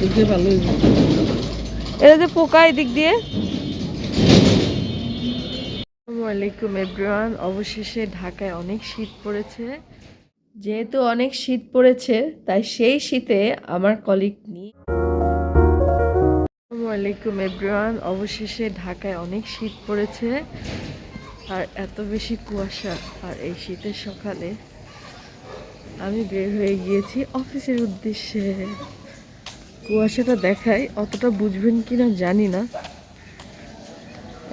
এদিক দিয়ে ভালো হইব। এটা যে পোকা এদিক দিয়ে। আসসালামু আলাইকুম এভরিওয়ান, অবশেষে ঢাকায় অনেক শীত পড়েছে। যেহেতু অনেক শীত পড়েছে তাই সেই শীতে আমার কলিগ নিয়ে আসসালামু আলাইকুম এভরিওয়ান, অবশেষে ঢাকায় অনেক শীত পড়েছে আর এত বেশি কুয়াশা। আর এই শীতের সকালে আমি বের হয়ে গিয়েছি অফিসের উদ্দেশ্যে। কুয়াশাটা দেখাই, অতটা বুঝবেন কিনা জানি না।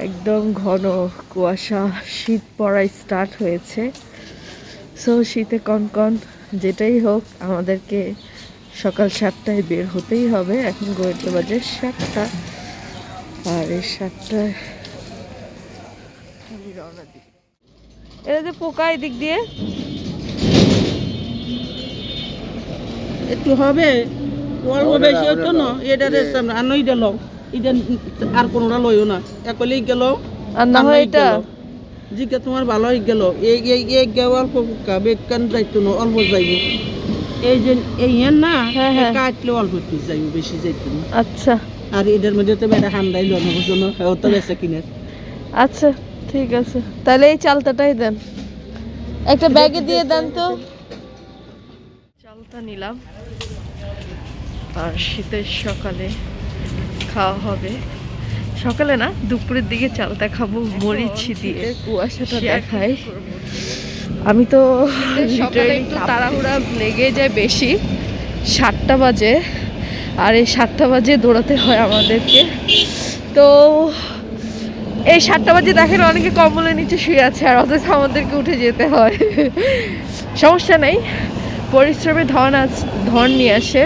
একদম ঘন কুয়াশা, শীত পড়া স্টার্ট হয়েছে। সো শীতে কনকন যেটাই হোক আমাদেরকে সকাল 7টায় বের হতেই হবে। এখন ঘড়িতে বাজে 7টা, আর এই 7টায় আমি রওনা দিই। এটা যে পোকা এদিক দিয়ে একটু হবে অল্প বেশি হতো না। এটারে আনোই গেল, এটা আর কোনোটা লইও না, একলেই গেল। আর না হয় এটা জিজ্ঞা তোমার ভালো হয়ে গেল। এই এই এই গেও অল্প পোকা বেকান যাইতো না, অল্প যাইব। এই যে এই না কাটলে অল্প একটু যাইব, বেশি যাইতো না। আচ্ছা আর এটার মধ্যে তো বেটা হান্দাই জন্ম জন্য তো বেচা কিনে। আচ্ছা ঠিক আছে, তাহলে এই চালতাটাই দেন, একটা ব্যাগে দিয়ে দেন তো। চালতা নিলাম আর শীতের সকালে খাওয়া হবে। সকালে না, দুপুরের দিকে চালতা খাবো মরিচ দিয়ে। কুয়াশাটা দেখায়, আমি তো সকালে একটু তাড়াহুড়া লেগে যায় বেশি। 7টা বাজে, আর এই 7টা বাজে দৌড়াতে হয় আমাদেরকে। তো এই 7টা বাজে দেখেন অনেকে কম্বলের নিচে শুয়ে আছে, আর অথচ আমাদেরকে উঠে যেতে হয়। সমস্যা নেই, পরিশ্রমে ধন নিয়ে আসে,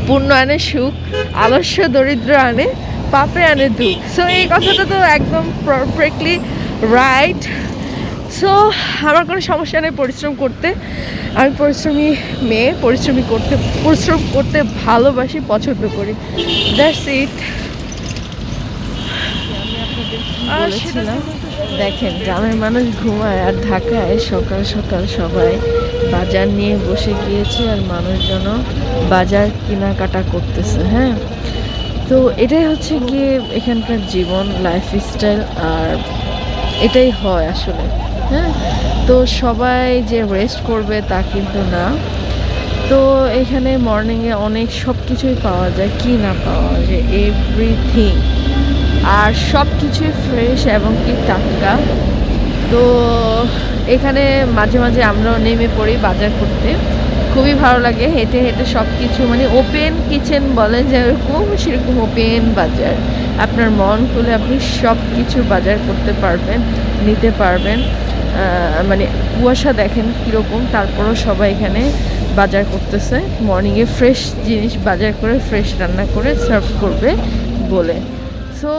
পুণ্য আনে সুখ, আলস্য দরিদ্র আনে, পাপে আনে দুঃখ। সো এই কথাটা তো একদম পারফেক্টলি রাইট। সো আমার কোনো সমস্যা নেই পরিশ্রম করতে। আমি পরিশ্রমী মেয়ে, পরিশ্রম করতে ভালোবাসি, পছন্দ করি। That's it. বলেছিলাম, দেখেন গ্রামের মানুষ ঘুমায় আর ঢাকায় সকাল সকাল সবাই বাজার নিয়ে বসে গিয়েছে আর মানুষজন বাজার কেনাকাটা করতেছে। হ্যাঁ, তো এটাই হচ্ছে গিয়ে এখানকার জীবন, লাইফস্টাইল, আর এটাই হয় আসলে। হ্যাঁ, তো সবাই যে রেস্ট করবে তা কিন্তু না। তো এখানে মর্নিংয়ে অনেক সব কিছুই পাওয়া যায়, কি না পাওয়া যায়, এভরিথিং। আর সব কিছুই ফ্রেশ এবং কি টাটকা। তো এখানে মাঝে মাঝে আমরাও নেমে পড়ি বাজার করতে, খুবই ভালো লাগে। হেঁটে হেঁটে সব কিছু, মানে ওপেন কিচেন বলে যেরকম, সেরকম ওপেন বাজার। আপনার মন খুলে আপনি সব কিছু বাজার করতে পারবেন, নিতে পারবেন। মানে কুয়াশা দেখেন কীরকম, তারপরও সবাই এখানে বাজার করতেছে। মর্নিংয়ে ফ্রেশ জিনিস বাজার করে ফ্রেশ রান্না করে সার্ভ করবে বলে। সো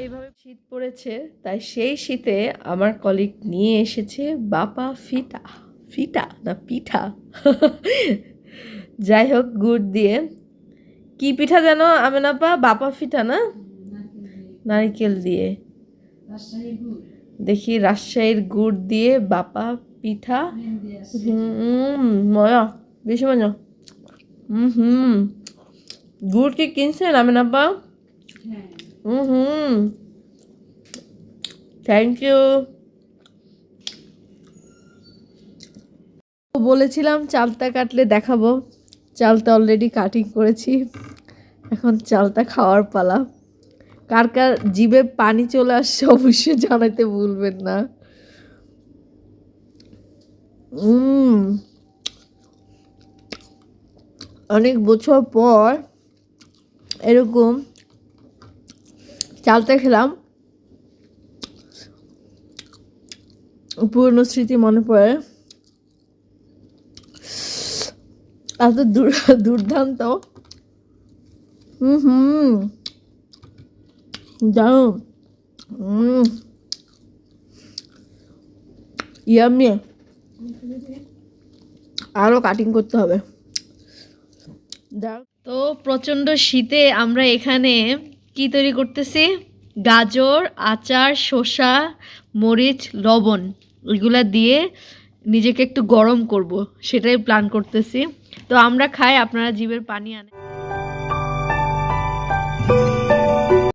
এইভাবে শীত পড়েছে, তাই সেই শীতে আমার কলিগ নিয়ে এসেছে বাপা ফিটা, ফিটা না পিঠা, যাই হোক গুড় দিয়ে। কি পিঠা যেন আমেনাপা? বাপা ফিটা না, নারকেল দিয়ে। দেখি রাজশাহীর গুড় দিয়ে বাপা পিঠা। মজা, বেশি মজা। গুড় কি কিনছেন আমেনাপা? Thank you. বলেছিলাম চালতা কাটলে দেখাবো, চালতা অলরেডি কাটিং করেছি, এখন চালতা খাওয়ার পালা। কার কার জিভে পানি চলে আসছে অবশ্যই জানাতে ভুলবেন না। অনেক বছর পর এরকম চালতা খেলাম, পুরনো স্মৃতি মনে পড়ে। এত দুর্দান্ত, দারুণ, ইয়াম্মি। আরও কাটিং করতে হবে। তো প্রচণ্ড শীতে আমরা এখানে কি তৈরি করতেছি? গাজর, আচার, শসা, মরিচ, লবণ, এগুলা দিয়ে নিজেকে একটু গরম করব, সেটাই প্ল্যান করতেছি। তো আমরা খাই, আপনারা জিভের পানি আনেন।